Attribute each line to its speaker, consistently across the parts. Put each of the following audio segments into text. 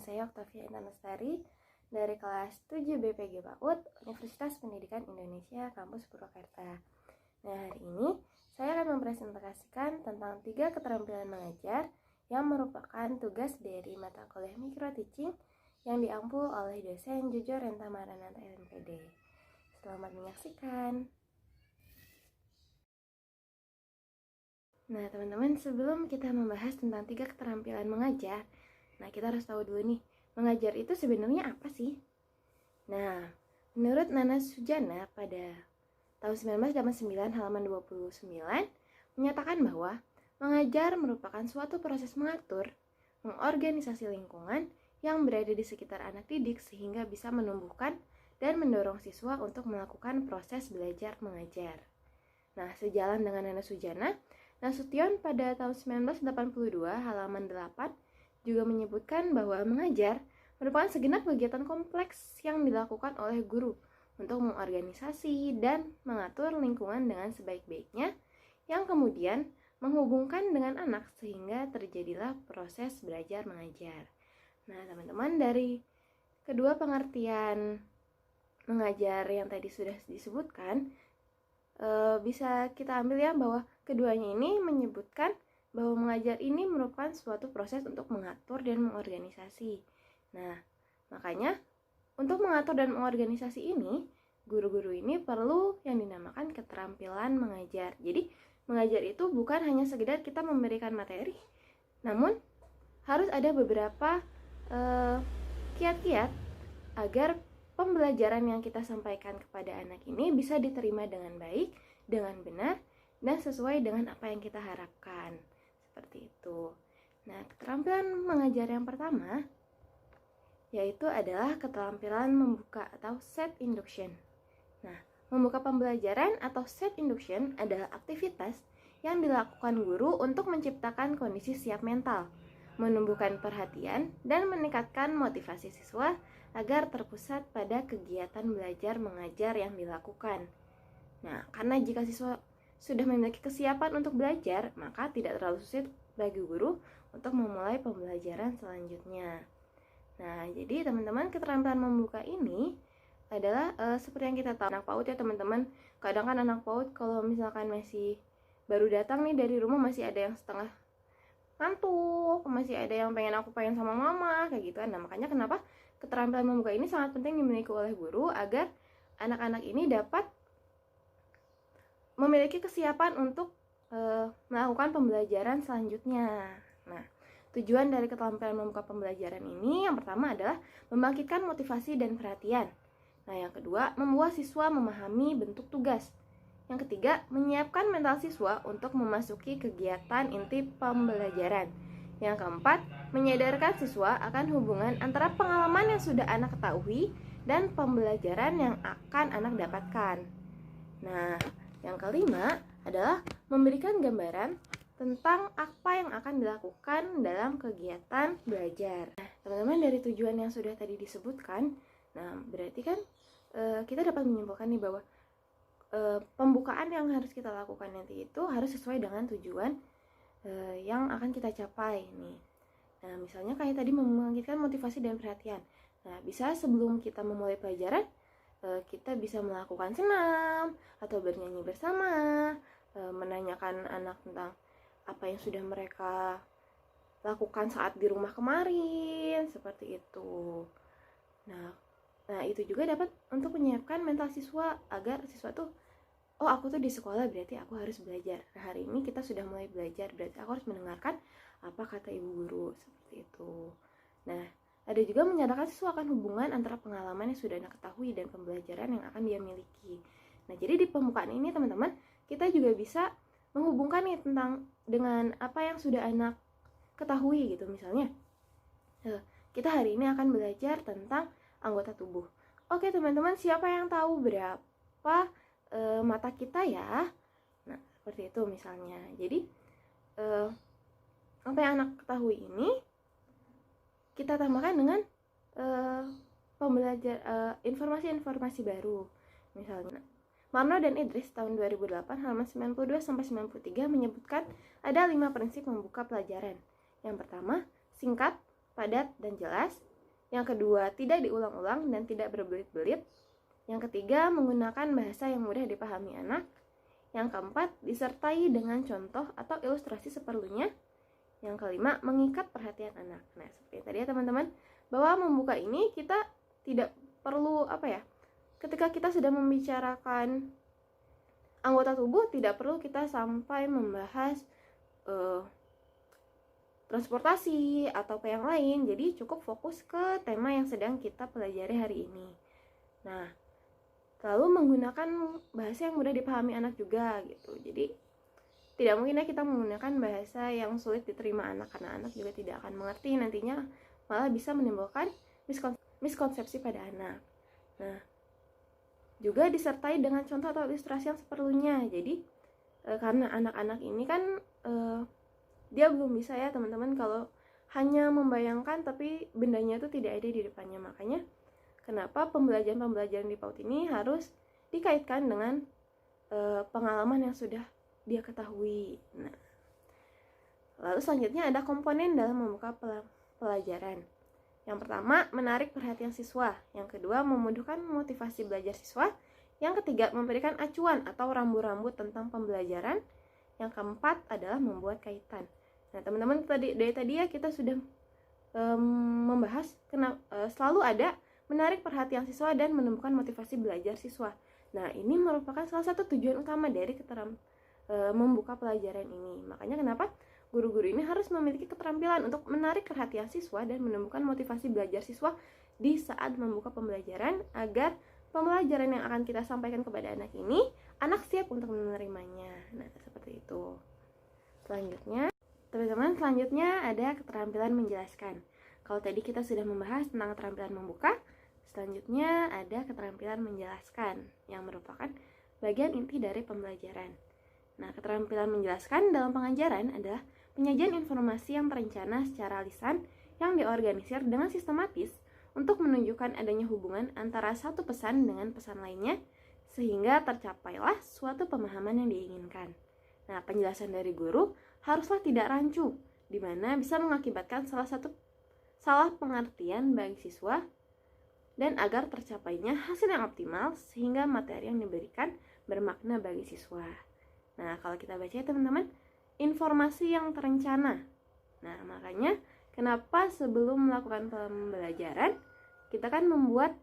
Speaker 1: saya Oktavia Intan Lestari dari kelas 7 BPG PAUD Universitas Pendidikan Indonesia Kampus Purwakarta. Nah, hari ini saya akan mempresentasikan tentang 3 keterampilan mengajar yang merupakan tugas dari mata kuliah Micro Teaching yang diampu oleh dosen Jojo Renta Maranatha LMPD. Selamat menyaksikan. Nah, teman-teman, sebelum kita membahas tentang 3 keterampilan mengajar, kita harus tahu dulu nih, mengajar itu sebenarnya apa sih? Nah, menurut Nana Sujana pada tahun 1989 halaman 29 menyatakan bahwa mengajar merupakan suatu proses mengatur, mengorganisasi lingkungan yang berada di sekitar anak didik sehingga bisa menumbuhkan dan mendorong siswa untuk melakukan proses belajar mengajar. Nah, sejalan dengan Nana Sujana, Nasution pada tahun 1982 halaman 8 juga menyebutkan bahwa mengajar merupakan segenap kegiatan kompleks yang dilakukan oleh guru untuk mengorganisasi dan mengatur lingkungan dengan sebaik-baiknya yang kemudian menghubungkan dengan anak sehingga terjadilah proses belajar mengajar. Nah, teman-teman, dari kedua pengertian mengajar yang tadi sudah disebutkan, bisa kita ambil ya bahwa keduanya ini menyebutkan bahwa mengajar ini merupakan suatu proses untuk mengatur dan mengorganisasi. Nah, makanya untuk mengatur dan mengorganisasi ini, guru-guru ini perlu yang dinamakan keterampilan mengajar. Jadi, mengajar itu bukan hanya sekedar kita memberikan materi, namun harus ada beberapa kiat-kiat agar pembelajaran yang kita sampaikan kepada anak ini bisa diterima dengan baik, dengan benar, dan sesuai dengan apa yang kita harapkan. Seperti itu. Nah, keterampilan mengajar yang pertama yaitu adalah keterampilan membuka atau set induction. Nah, membuka pembelajaran atau set induction adalah aktivitas yang dilakukan guru untuk menciptakan kondisi siap mental, menumbuhkan perhatian, dan meningkatkan motivasi siswa agar terpusat pada kegiatan belajar mengajar yang dilakukan. Nah, karena jika siswa sudah memiliki kesiapan untuk belajar, maka tidak terlalu sulit bagi guru untuk memulai pembelajaran selanjutnya. Nah, jadi teman-teman, keterampilan membuka ini adalah seperti yang kita tahu anak PAUD ya teman-teman. Kadang kan anak PAUD kalau misalkan masih baru datang nih dari rumah masih ada yang setengah ngantuk, masih ada yang pengen sama mama, kayak gitu. Nah, makanya kenapa keterampilan membuka ini sangat penting dimiliki oleh guru agar anak-anak ini dapat memiliki kesiapan untuk melakukan pembelajaran selanjutnya. Nah, tujuan dari keterampilan membuka pembelajaran ini yang pertama adalah membangkitkan motivasi dan perhatian. Nah, yang kedua, membuat siswa memahami bentuk tugas. Yang ketiga, menyiapkan mental siswa untuk memasuki kegiatan inti pembelajaran. Yang keempat, menyadarkan siswa akan hubungan antara pengalaman yang sudah anak ketahui dan pembelajaran yang akan anak dapatkan. Nah, yang kelima adalah memberikan gambaran tentang apa yang akan dilakukan dalam kegiatan belajar. Nah, teman-teman, dari tujuan yang sudah tadi disebutkan, nah berarti kan kita dapat menyimpulkan nih bahwa pembukaan yang harus kita lakukan nanti itu harus sesuai dengan tujuan yang akan kita capai nih. Nah, misalnya kayak tadi membangkitkan motivasi dan perhatian. Nah, bisa sebelum kita memulai pelajaran, kita bisa melakukan senam atau bernyanyi bersama, menanyakan anak tentang apa yang sudah mereka lakukan saat di rumah kemarin, seperti itu. Nah, itu juga dapat untuk menyiapkan mental siswa agar siswa tuh, oh, aku tuh di sekolah berarti aku harus belajar. Nah, hari ini kita sudah mulai belajar, berarti aku harus mendengarkan apa kata ibu guru, seperti itu. Nah, ada juga menyadarkan siswa akan hubungan antara pengalaman yang sudah anak ketahui dan pembelajaran yang akan dia miliki. Nah, jadi di pembukaan ini teman-teman, kita juga bisa menghubungkan nih dengan apa yang sudah anak ketahui gitu. Misalnya, kita hari ini akan belajar tentang anggota tubuh. Oke teman-teman, siapa yang tahu berapa mata kita ya? Nah, seperti itu misalnya. Jadi, apa yang anak ketahui ini kita tambahkan dengan informasi-informasi baru. Misalnya, Marno dan Idris tahun 2008 halaman 92-93 menyebutkan ada 5 prinsip membuka pelajaran. Yang pertama, singkat, padat, dan jelas. Yang kedua, tidak diulang-ulang dan tidak berbelit-belit. Yang ketiga, menggunakan bahasa yang mudah dipahami anak. Yang keempat, disertai dengan contoh atau ilustrasi seperlunya. Yang kelima, mengikat perhatian anak. Nah, seperti tadi ya teman-teman, bahwa membuka ini kita tidak perlu ketika kita sudah membicarakan anggota tubuh, tidak perlu kita sampai membahas transportasi atau yang lain. Jadi cukup fokus ke tema yang sedang kita pelajari hari ini. Nah, lalu menggunakan bahasa yang mudah dipahami anak juga gitu. Jadi tidak mungkin ya kita menggunakan bahasa yang sulit diterima anak, karena anak juga tidak akan mengerti, nantinya malah bisa menimbulkan miskonsepsi pada anak. Nah, juga disertai dengan contoh atau ilustrasi yang seperlunya. Jadi karena anak-anak ini kan dia belum bisa ya teman-teman kalau hanya membayangkan tapi bendanya itu tidak ada di depannya. Makanya kenapa pembelajaran di PAUD ini harus dikaitkan dengan pengalaman yang sudah dia ketahui. Nah, lalu selanjutnya ada komponen dalam membuka pelajaran. Yang pertama, menarik perhatian siswa. Yang kedua, memudahkan motivasi belajar siswa. Yang ketiga, memberikan acuan atau rambu-rambu tentang pembelajaran. Yang keempat adalah membuat kaitan. Nah, teman-teman, dari tadi ya kita sudah membahas selalu ada menarik perhatian siswa dan menumbuhkan motivasi belajar siswa. Nah, ini merupakan salah satu tujuan utama dari membuka pelajaran ini. Makanya kenapa guru-guru ini harus memiliki keterampilan untuk menarik perhatian siswa dan menumbuhkan motivasi belajar siswa di saat membuka pembelajaran, agar pembelajaran yang akan kita sampaikan kepada anak ini, anak siap untuk menerimanya. Nah, seperti itu. Selanjutnya, teman-teman, ada keterampilan menjelaskan. Kalau tadi kita sudah membahas tentang keterampilan membuka, selanjutnya ada keterampilan menjelaskan yang merupakan bagian inti dari pembelajaran. Nah, keterampilan menjelaskan dalam pengajaran adalah penyajian informasi yang terencana secara lisan yang diorganisir dengan sistematis untuk menunjukkan adanya hubungan antara satu pesan dengan pesan lainnya, sehingga tercapailah suatu pemahaman yang diinginkan. Nah, penjelasan dari guru haruslah tidak rancu, di mana bisa mengakibatkan salah pengertian bagi siswa, dan agar tercapainya hasil yang optimal sehingga materi yang diberikan bermakna bagi siswa. Nah, kalau kita baca ya teman-teman, informasi yang terencana. Nah, makanya kenapa sebelum melakukan pembelajaran kita kan membuat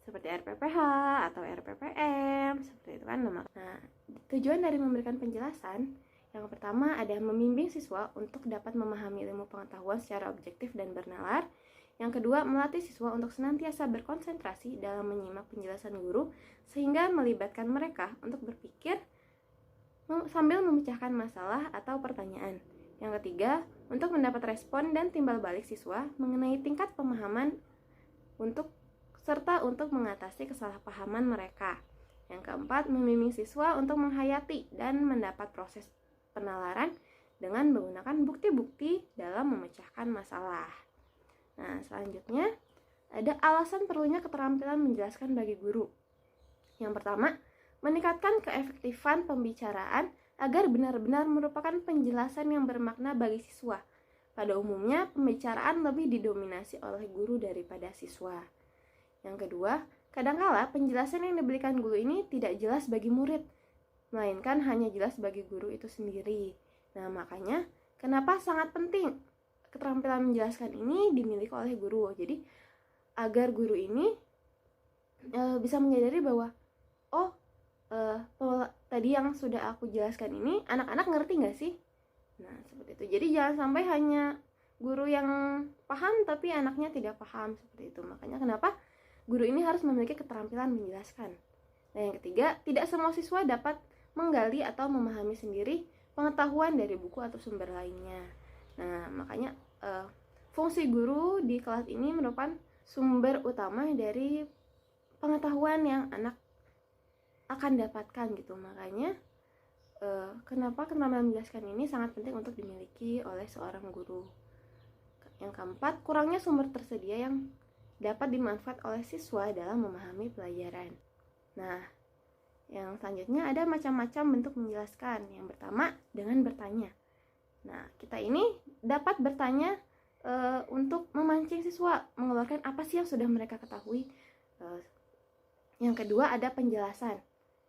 Speaker 1: seperti RPPH atau RPPM, seperti itu kan. Nah, tujuan dari memberikan penjelasan yang pertama ada membimbing siswa untuk dapat memahami ilmu pengetahuan secara objektif dan bernalar. Yang kedua, melatih siswa untuk senantiasa berkonsentrasi dalam menyimak penjelasan guru sehingga melibatkan mereka untuk berpikir sambil memecahkan masalah atau pertanyaan. Yang ketiga, untuk mendapat respon dan timbal balik siswa mengenai tingkat pemahaman serta untuk mengatasi kesalahpahaman mereka. Yang keempat, membimbing siswa untuk menghayati dan mendapat proses penalaran dengan menggunakan bukti-bukti dalam memecahkan masalah. Nah, selanjutnya ada alasan perlunya keterampilan menjelaskan bagi guru. Yang pertama, meningkatkan keefektifan pembicaraan agar benar-benar merupakan penjelasan yang bermakna bagi siswa. Pada umumnya, pembicaraan lebih didominasi oleh guru daripada siswa. Yang kedua, kadangkala penjelasan yang diberikan guru ini tidak jelas bagi murid, melainkan hanya jelas bagi guru itu sendiri. Nah, makanya kenapa sangat penting keterampilan menjelaskan ini dimiliki oleh guru. Jadi, agar guru ini bisa menyadari bahwa tadi yang sudah aku jelaskan ini anak-anak ngerti nggak sih? Nah, seperti itu. Jadi jangan sampai hanya guru yang paham tapi anaknya tidak paham, seperti itu. Makanya kenapa guru ini harus memiliki keterampilan menjelaskan. Nah, yang ketiga, tidak semua siswa dapat menggali atau memahami sendiri pengetahuan dari buku atau sumber lainnya. Nah, makanya fungsi guru di kelas ini merupakan sumber utama dari pengetahuan yang anak akan dapatkan gitu. Makanya kenapa keterampilan menjelaskan ini sangat penting untuk dimiliki oleh seorang guru. Yang keempat, kurangnya sumber tersedia yang dapat dimanfaat oleh siswa dalam memahami pelajaran. Nah, yang selanjutnya ada macam-macam bentuk menjelaskan. Yang pertama, dengan bertanya. Nah, kita ini dapat bertanya untuk memancing siswa mengeluarkan apa sih yang sudah mereka ketahui. Yang kedua ada penjelasan.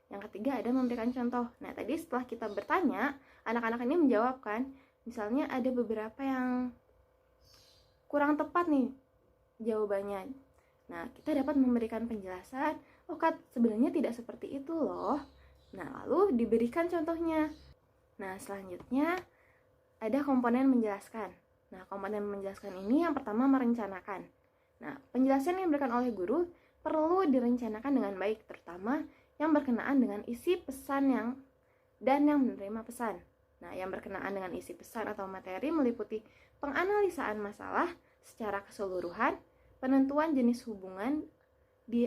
Speaker 1: Yang ketiga ada memberikan contoh. Nah, tadi setelah kita bertanya, anak-anak ini menjawabkan, misalnya ada beberapa yang kurang tepat nih jawabannya. Nah, kita dapat memberikan penjelasan, oh Kat, sebenarnya tidak seperti itu loh. Nah, lalu diberikan contohnya. Nah, selanjutnya ada komponen menjelaskan. Nah, komponen menjelaskan ini yang pertama merencanakan. Nah, penjelasan yang diberikan oleh guru perlu direncanakan dengan baik, terutama yang berkenaan dengan isi pesan dan yang menerima pesan. Nah, yang berkenaan dengan isi pesan atau materi meliputi penganalisaan masalah secara keseluruhan, penentuan jenis hubungan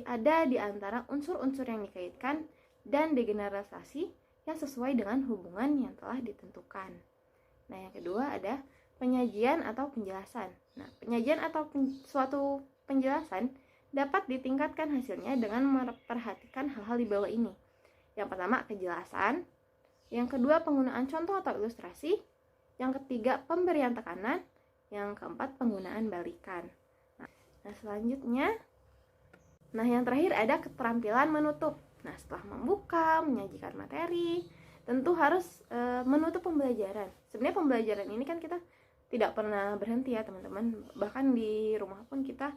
Speaker 1: ada di antara unsur-unsur yang dikaitkan, dan degeneralisasi yang sesuai dengan hubungan yang telah ditentukan. Nah, yang kedua ada penyajian atau penjelasan. Nah, penyajian atau suatu penjelasan dapat ditingkatkan hasilnya dengan memperhatikan hal-hal di bawah ini. Yang pertama, kejelasan. Yang kedua, penggunaan contoh atau ilustrasi. Yang ketiga, pemberian tekanan. Yang keempat, penggunaan balikan. Nah, selanjutnya, yang terakhir ada keterampilan menutup. Nah, setelah membuka, menyajikan materi, tentu harus menutup pembelajaran. Sebenarnya pembelajaran ini kan kita tidak pernah berhenti ya teman-teman. Bahkan di rumah pun kita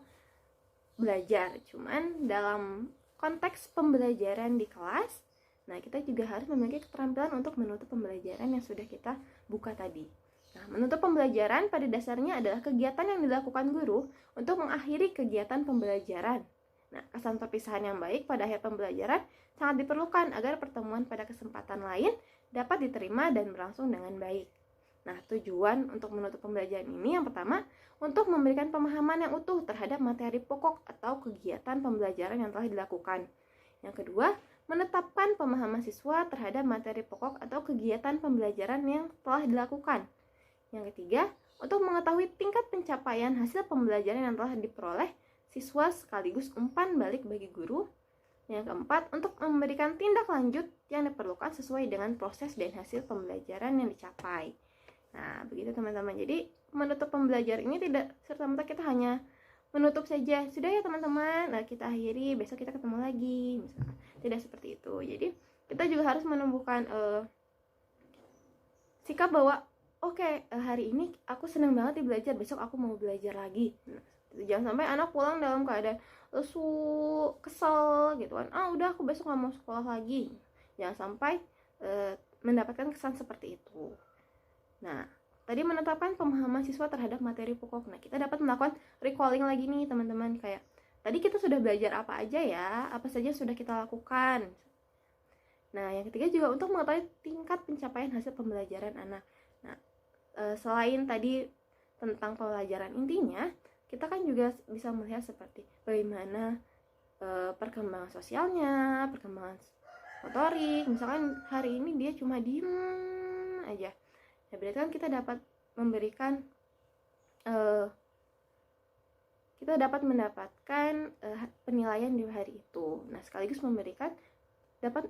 Speaker 1: belajar. Cuman dalam konteks pembelajaran di kelas, nah kita juga harus memiliki keterampilan untuk menutup pembelajaran yang sudah kita buka tadi. Nah, menutup pembelajaran pada dasarnya adalah kegiatan yang dilakukan guru untuk mengakhiri kegiatan pembelajaran. Nah, kesan perpisahan yang baik pada akhir pembelajaran sangat diperlukan agar pertemuan pada kesempatan lain dapat diterima dan berlangsung dengan baik. Nah, tujuan untuk menutup pembelajaran ini yang pertama, untuk memberikan pemahaman yang utuh terhadap materi pokok atau kegiatan pembelajaran yang telah dilakukan. Yang kedua, menetapkan pemahaman siswa terhadap materi pokok atau kegiatan pembelajaran yang telah dilakukan. Yang ketiga, untuk mengetahui tingkat pencapaian hasil pembelajaran yang telah diperoleh siswa sekaligus umpan balik bagi guru. Yang keempat, untuk memberikan tindak lanjut yang diperlukan sesuai dengan proses dan hasil pembelajaran yang dicapai. Nah, begitu teman-teman. Jadi, menutup pembelajaran ini tidak serta-merta kita hanya menutup saja. Sudah ya teman-teman, nah kita akhiri, besok kita ketemu lagi. Misalkan. Tidak seperti itu. Jadi, kita juga harus menumbuhkan sikap bahwa oke, hari ini aku senang banget nih belajar, besok aku mau belajar lagi. Nah, jangan sampai anak pulang dalam keadaan lesu, kesel gitu kan. Udah aku besok gak mau sekolah lagi. Jangan sampai mendapatkan kesan seperti itu. Nah, tadi menetapkan pemahaman siswa terhadap materi pokok. Nah, kita dapat melakukan recalling lagi nih teman-teman. Kayak, tadi kita sudah belajar apa aja ya? Apa saja sudah kita lakukan? Nah, yang ketiga juga untuk mengetahui tingkat pencapaian hasil pembelajaran anak. Nah, selain tadi tentang pembelajaran intinya, kita kan juga bisa melihat seperti bagaimana perkembangan sosialnya, perkembangan motorik. Misalkan hari ini dia cuma diem aja. Nah, berarti kan kita dapat memberikan kita dapat mendapatkan penilaian di hari itu. Nah, sekaligus dapat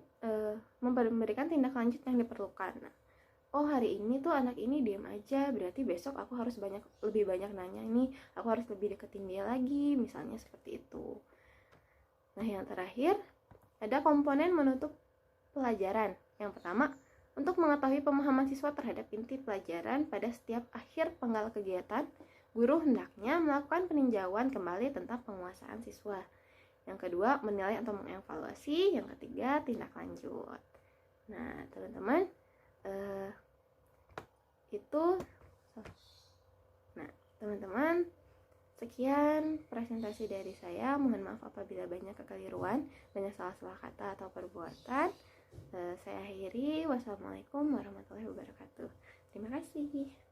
Speaker 1: memberikan tindak lanjut yang diperlukan. Nah, hari ini tuh anak ini diam aja, berarti besok aku harus lebih banyak nanya nih, aku harus lebih deketin dia lagi, misalnya seperti itu. Nah, yang terakhir ada komponen menutup pelajaran. Yang pertama, untuk mengetahui pemahaman siswa terhadap inti pelajaran pada setiap akhir penggal kegiatan, guru hendaknya melakukan peninjauan kembali tentang penguasaan siswa. Yang kedua, menilai atau mengevaluasi. Yang ketiga, tindak lanjut. Nah, teman-teman, teman-teman, sekian presentasi dari saya. Mohon maaf apabila banyak kekeliruan, banyak salah-salah kata atau perbuatan. Saya akhiri. Wassalamualaikum warahmatullahi wabarakatuh. Terima kasih.